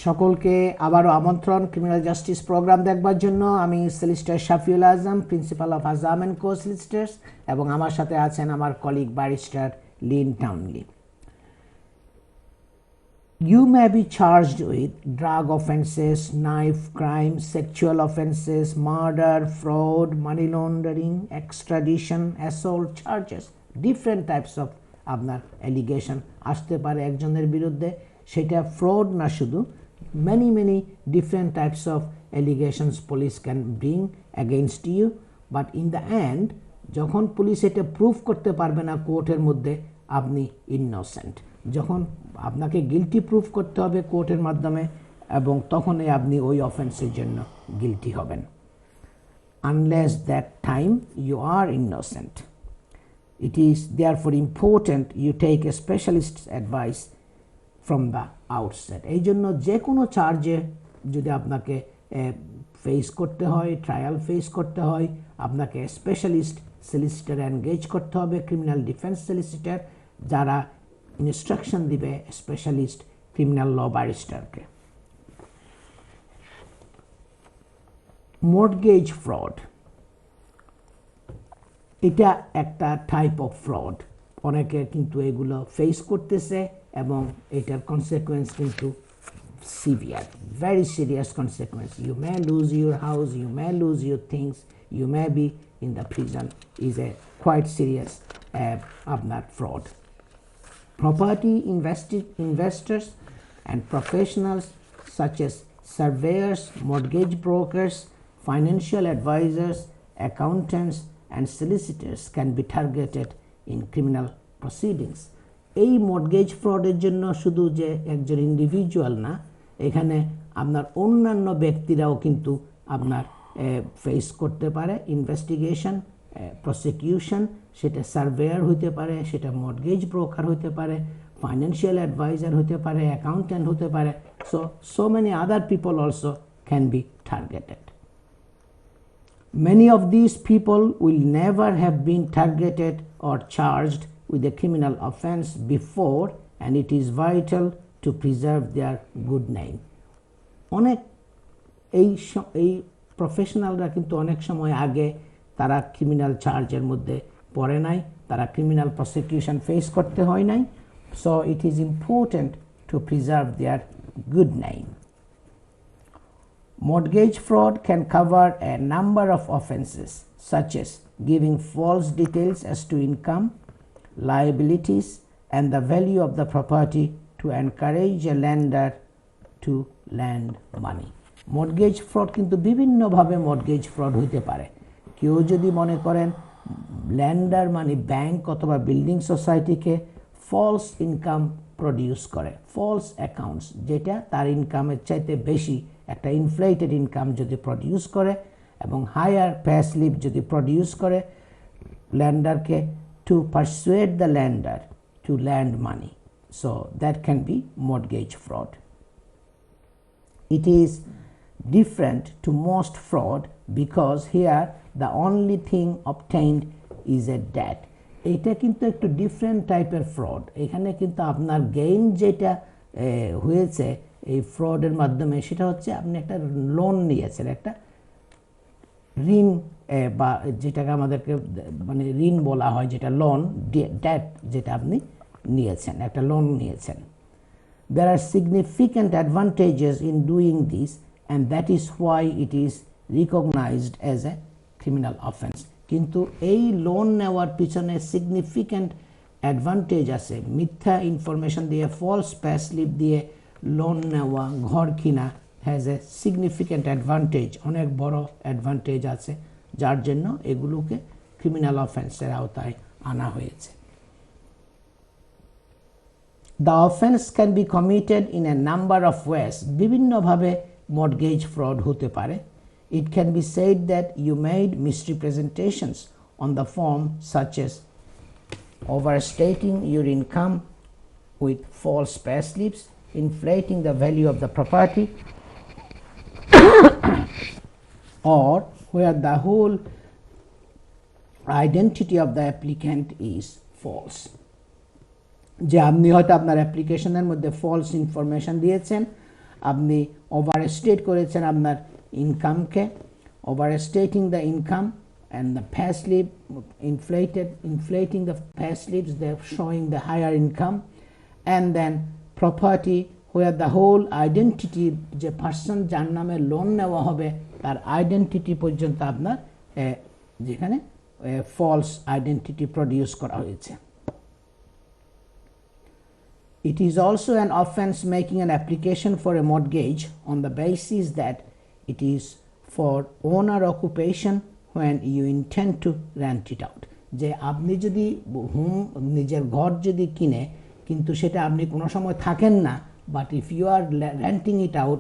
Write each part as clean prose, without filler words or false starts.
সকলকে আবারও আমন্ত্রণ ক্রিমিনাল জাস্টিস প্রোগ্রাম দেখবার জন্য। আমি solicitor Shafiul Azam, principal of Azam and co solicitors, এবং আমার সাথে আছেন আমার colleague barrister Lynn Townley. You may be charged with drug offenses, knife crime, sexual offenses, murder, fraud, money laundering, extradition, assault charges. Different types of আপনার allegation আসতে পারে একজনের বিরুদ্ধে, সেটা fraud না শুধু, many different types of allegations police can bring against you, but in the end যখন police এটা প্রুফ করতে পারবে না কোর্টের মধ্যে আপনি innocent, যখন আপনাকে গিলটি প্রুফ করতে হবে কোর্টের মাধ্যমে এবং তখনই আপনি ওই অফেন্সের জন্য গিলটি হবেন। Unless that time you are innocent. It is therefore important you take a specialist's advice from the outset. এই জন্য যে কোনো চার্জে যদি আপনাকে ফেস করতে হয়, ট্রায়াল ফেস করতে হয়, আপনাকে স্পেশালিস্ট সলিসিটর এনগেজ করতে হবে, ক্রিমিনাল ডিফেন্স সলিসিটর, যারা ইনস্ট্রাকশন দিবে স্পেশালিস্ট ক্রিমিনাল ল ব্যারিস্টারকে। মর্টগেজ ফ্রড, এটা একটা টাইপ অফ ফ্রড। অনেকে কিন্তু এগুলো ফেস করতেছে এবং এটার কনসিকুয়েন্স কিন্তু severe, very serious consequence. You may lose your house, you may lose your things, you may be in the prison, is a quite serious আপনার fraud. Property investors and professionals such as surveyors, mortgage brokers, financial advisors, accountants and solicitors can be targeted in criminal proceedings. এই mortgage ফ্রডের জন্য শুধু যে একজন individual না, এখানে আপনার অন্যান্য ব্যক্তিরাও কিন্তু আপনার ফেস করতে পারে ইনভেস্টিগেশন, প্রসিকিউশন। সেটা সার্ভেয়ার হতে পারে, সেটা মর্টগেজ ব্রোকার হতে পারে, ফাইন্যান্সিয়াল অ্যাডভাইজার হতে পারে, অ্যাকাউন্ট্যান্ট হতে পারে। So many other people also can be targeted. Many of these people will never have been targeted or charged with a criminal offense before, and it is vital to preserve their good name. অনেক এই প্রফেশনালরা কিন্তু অনেক সময় আগে তারা criminal চার্জের মধ্যে পড়ে নাই, তারা ক্রিমিনাল প্রসিকিউশন ফেস করতে হয় নাই। So it is important to preserve their good name. Mortgage fraud can cover a number of offenses such as giving false details as to income, liabilities and the value of the property to encourage a lender to lend money. Mortgage fraud কিন্তু বিভিন্নভাবে mortgage fraud হতে পারে। কেউ যদি মনে করেন lander মানে bank অথবা বিল্ডিং সোসাইটিকে ফলস ইনকাম প্রডিউস করে, ফলস অ্যাকাউন্টস, যেটা তার ইনকামের চাইতে বেশি একটা ইনফ্লেটেড ইনকাম যদি প্রডিউস করে এবং হায়ার পে স্লিপ যদি প্রডিউস করে ল্যান্ডারকে, to persuade the lender to lend money. So that can be mortgage fraud. It is different to most fraud because here the only thing obtained is a debt. এটা কিন্তু একটু different টাইপের fraud. এখানে কিন্তু আপনার gain যেটা হয়েছে এই ফ্রডের মাধ্যমে সেটা হচ্ছে আপনি একটা লোন নিয়েছেন, একটা ঋণ, বা যেটাকে আমাদেরকে মানে ঋণ বলা হয়, যেটা লোন, ডেট যেটা আপনি নিয়েছেন, একটা লোন নিয়েছেন। There are significant advantages in doing this, and that is why it is recognized as a criminal offense. কিন্তু এই লোন নেওয়ার পিছনে সিগনিফিক্যান্ট অ্যাডভান্টেজ আছে। মিথ্যা ইনফরমেশন দিয়ে, ফলস পে স্লিপ দিয়ে লোন নেওয়া, ঘর কিনা হ্যাজ এ সিগনিফিক্যান্ট অ্যাডভান্টেজ, অনেক বড় অ্যাডভান্টেজ আছে, যার জন্য এগুলোকে ক্রিমিনাল অফেন্সের আওতায় আনা হয়েছে। The offense can be committed in a number of ways. বিভিন্নভাবে মর্টগেজ ফ্রড হতে পারে। It can be said that you made misrepresentations on the form such as overstating your income with false pay slips, inflating the value of the property, or where the whole identity of the applicant is false. যে আপনি হয়তো আপনার অ্যাপ্লিকেশনের মধ্যে false information দিয়েছেন আপনি overstate করেছেন আপনার ইনকামকে, overstating the income and the pay slip inflating the pay slips, they're showing the higher income, and then property where the whole identity যে পারসন যার নামে লোন নেওয়া হবে তার আইডেন্টিটি পর্যন্ত আপনার যেখানে ফলস আইডেন্টিটি প্রডিউস করা হয়েছে। It is also an offense making an application for a mortgage on the basis that it is for owner occupation when you intend to rent it out, যে আপনি যদি নিজের ঘর যদি কিনে কিন্তু সেটা আপনি কোনো সময় থাকেন না, but if you are renting it out,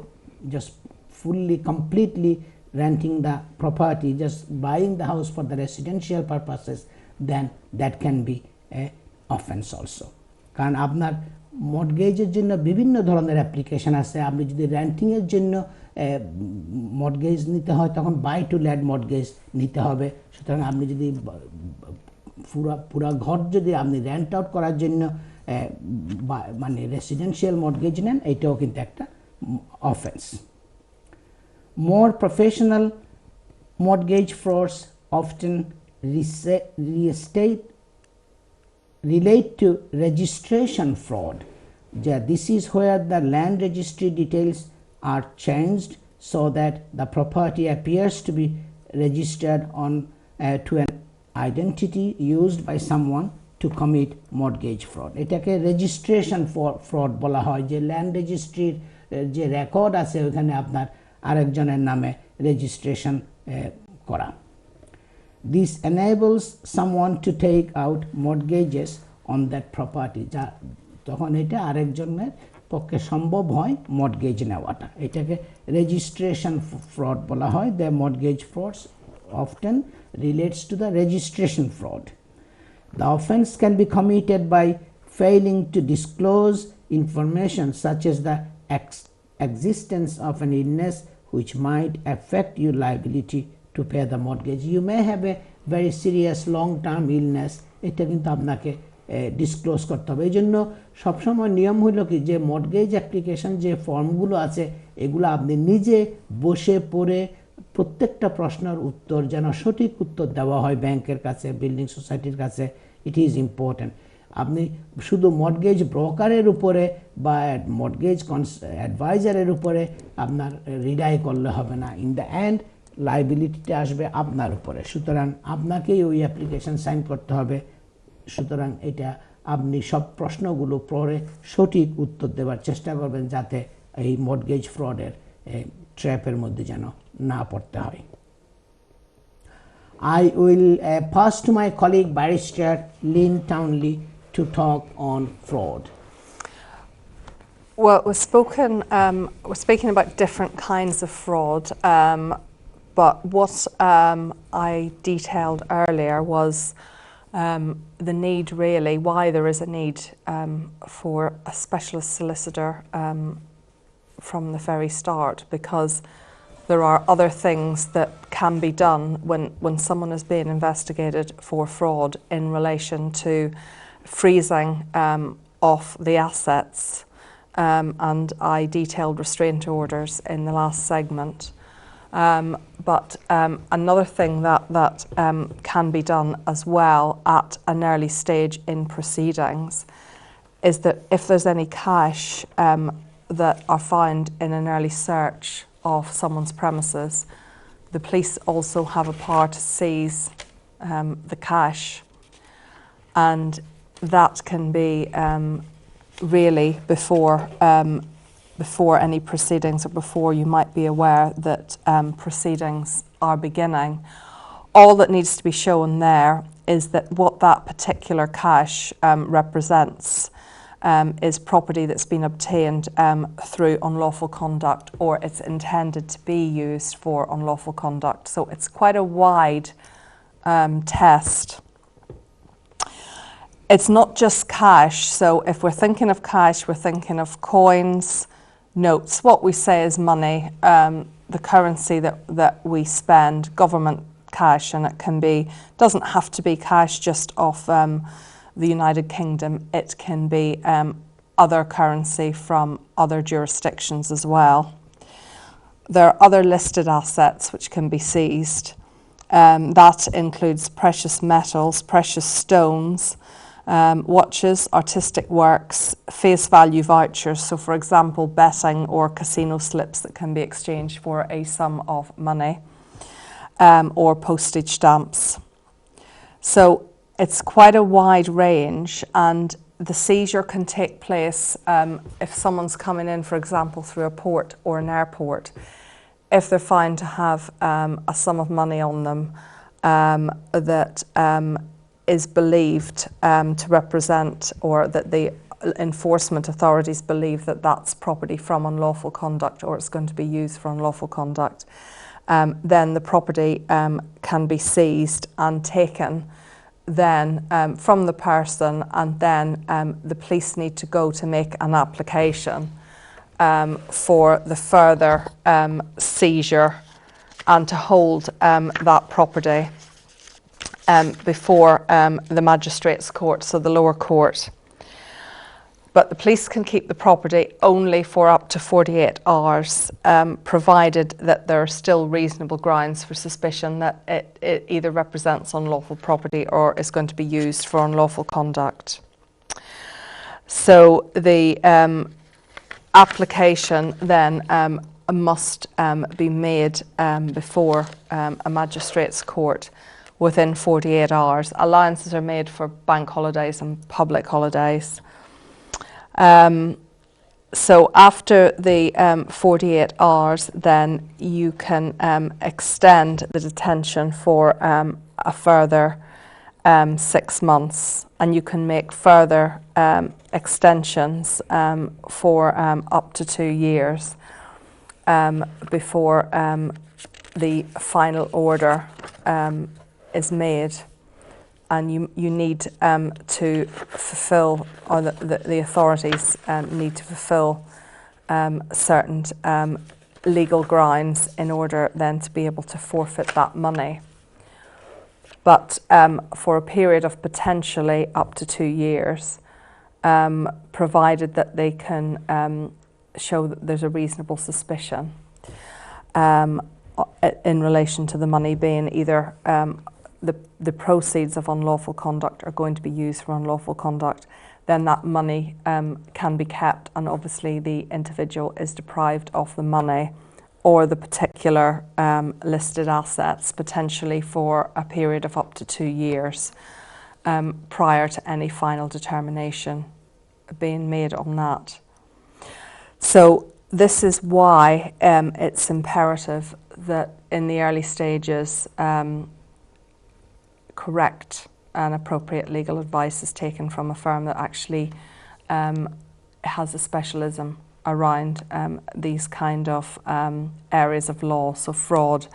just fully completely renting the property, just buying the house for the residential purposes, then that can be a offense also. কারণ আপনার মর্টগেজের জন্য বিভিন্ন ধরনের অ্যাপ্লিকেশন আছে। আপনি যদি রেন্টিংয়ের জন্য মর্টগেজ নিতে হয় তখন বাই টু লেট মর্টগেজ নিতে হবে। সুতরাং আপনি যদি পুরা ঘর যদি আপনি রেন্ট আউট করার জন্য মানে রেসিডেন্সিয়াল মর্টগেজ নেন, এটাও কিন্তু একটা offence. More professional mortgage frauds often relate to registration fraud. This is where the land registry details are changed so that the property appears to be registered on to an identity used by someone to commit mortgage fraud. এটাকে registration fraud বলা হয়, যে land রেজিস্ট্রির যে record আছে ওখানে আপনার আরেকজনের নামে রেজিস্ট্রেশন করা। This enables someone to take out mortgages on that property. যা তখন এটা আরেকজনের পক্ষে সম্ভব হয় মর্টগেজ নেওয়াটা, এটাকে রেজিস্ট্রেশন ফ্রড বলা হয়। The mortgage frauds often relates to the registration fraud. The offense can be committed by failing to disclose information such as the existence of an illness which might affect your liability to pay the mortgage. You may have a very serious long-term illness, এটা কিন্তু আপনাকে disclose করতে হবে। এই জন্য সবসময় নিয়ম হইল কি, যে মর্টগেজ অ্যাপ্লিকেশন যে ফর্মগুলো আছে এগুলো আপনি নিজে বসে পড়ে প্রত্যেকটা প্রশ্নের উত্তর যেন সঠিক উত্তর দেওয়া হয় ব্যাংকের কাছে, বিল্ডিং সোসাইটির কাছে, ইট ইজ ইম্পর্ট্যান্ট। আপনি শুধু মর্টগেজ ব্রোকারের উপরে বা মর্টগেজ অ্যাডভাইজারের উপরে আপনার রিলাই করলে হবে না। ইন দ্য এন্ড লাইবিলিটিটা আসবে আপনার উপরে, সুতরাং আপনাকেই ওই অ্যাপ্লিকেশন সাইন করতে হবে। সুতরাং এটা আপনি সব প্রশ্নগুলো পরে সঠিক উত্তর দেওয়ার চেষ্টা করবেন যাতে এই মর্টগেজ ফ্রডের ট্র্যাপের মধ্যে যেন না পড়তে হয়। I will pass to my colleague Barrister Lynn Townley to talk on fraud. Well, we're speaking about different kinds of fraud, but what I detailed earlier was the need, really, why there is a need for a specialist solicitor from the very start, because there are other things that can be done when someone is being investigated for fraud in relation to freezing of the assets, and I detailed restraint orders in the last segment. But another thing that can be done as well at an early stage in proceedings is that if there's any cash that are found in an early search of someone's premises, the police also have a power to seize the cash, and that can be really before any proceedings or before you might be aware that proceedings are beginning. All that needs to be shown there is that what that particular cash represents is property that's been obtained through unlawful conduct, or it's intended to be used for unlawful conduct. So it's quite a wide test. It's not just cash. So if we're thinking of cash, we're thinking of coins, notes, what we say is money, the currency that we spend, government cash, and it doesn't have to be cash just off the United Kingdom. It can be other currency from other jurisdictions as well. There are other listed assets which can be seized. That includes precious metals, precious stones, watches, artistic works, face value vouchers, so for example betting or casino slips that can be exchanged for a sum of money, or postage stamps. So it's quite a wide range, and the seizure can take place if someone's coming in, for example, through a port or an airport. If they're found to have a sum of money on them that is believed to represent, or that the enforcement authorities believe that that's property from unlawful conduct, or it's going to be used for unlawful conduct, then the property can be seized and taken then from the person, and then the police need to go to make an application for the further seizure and to hold that property before the magistrates' court, so the lower court. But the police can keep the property only for up to 48 hours, provided that there are still reasonable grounds for suspicion that it either represents unlawful property or is going to be used for unlawful conduct. So the application then must be made before a magistrate's court within 48 hours. Allowances are made for bank holidays and public holidays. So after the 48 hours, then you can extend the detention for a further 6 months, and you can make further extensions for up to 2 years before the final order is made. And you need to fulfil, or the authorities need to fulfil certain legal grounds in order then to be able to forfeit that money. But for a period of potentially up to 2 years, provided that they can show that there's a reasonable suspicion in relation to the money being either the proceeds of unlawful conduct are going to be used for unlawful conduct, then that money can be kept, and obviously the individual is deprived of the money or the particular listed assets potentially for a period of up to 2 years prior to any final determination being made on that. So this is why it's imperative that in the early stages correct and appropriate legal advice is taken from a firm that actually has a specialism around these kind of areas of law, so fraud,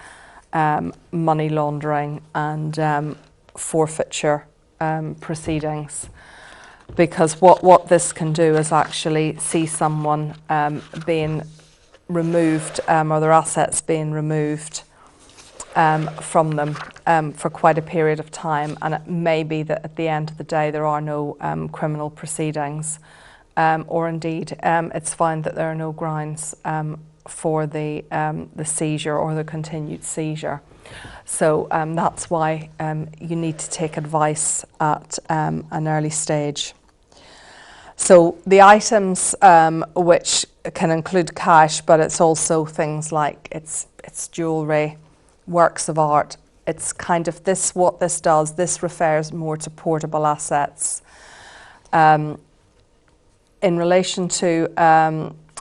money laundering and forfeiture proceedings. Because what this can do is actually see someone being removed or their assets being removed from them for quite a period of time, and it may be that at the end of the day there are no criminal proceedings, or indeed it's found that there are no grounds for the seizure or the continued seizure. So that's why you need to take advice at an early stage. So the items which can include cash, but it's also things like it's jewellery, works of art. It's kind of what this does. This refers more to portable assets. In relation to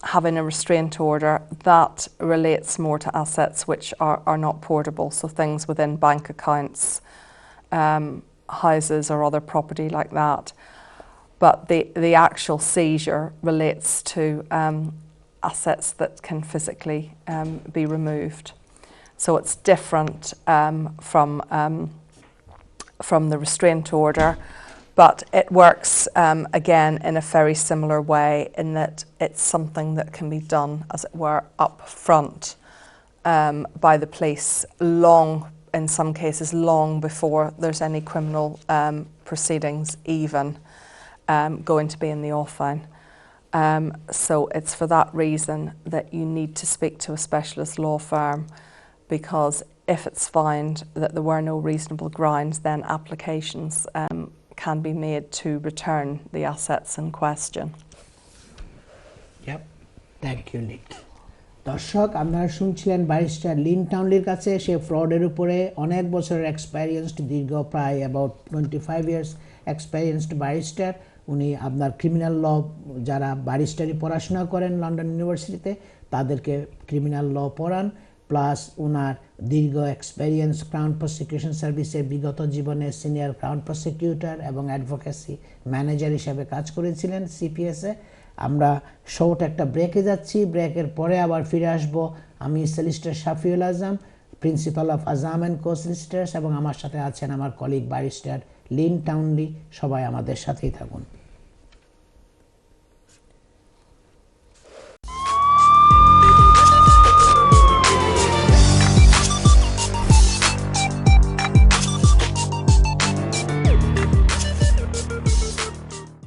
having a restraint order, that relates more to assets which are not portable, so things within bank accounts, houses or other property like that. But the actual seizure relates to assets that can physically be removed. So it's different from the restraint order, but it works again in a very similar way in that it's something that can be done, as it were, up front by the police, in some cases long before there's any criminal proceedings even going to be in the offing. So it's for that reason that you need to speak to a specialist law firm, because if it's found that there were no reasonable grounds, then applications can be made to return the assets in question. Yep. Thank you, Nick. দর্শক আপনারা শুনছিলেন barrister Lin টাউনলির কাছে। সে ফ্রডের উপরে অনেক বছরের experienced, দীর্ঘ প্রায় about 25 years experienced barrister. উনি আপনার ক্রিমিনাল ল, যারা ব্যারিস্টারি পড়াশোনা করেন লন্ডন ইউনিভার্সিটিতে তাদেরকে ক্রিমিনাল ল পড়ান, প্লাস ওনার দীর্ঘ এক্সপেরিয়েন্স ক্রাউন প্রসিকিউশন সার্ভিসে বিগত জীবনে সিনিয়র ক্রাউন প্রসিকিউটর এবং অ্যাডভোকেসি ম্যানেজার হিসেবে কাজ করেছিলেন সিপিএসে। আমরা শর্ট একটা ব্রেকে যাচ্ছি, ব্রেকের পরে আবার ফিরে আসব। আমি solicitor Shafiul Azam, principal of Azam and solicitors, এবং আমার সাথে আছেন আমার কলিগ ব্যারিস্টার লিন টাউনলি। সবাই আমাদের সাথেই থাকুন।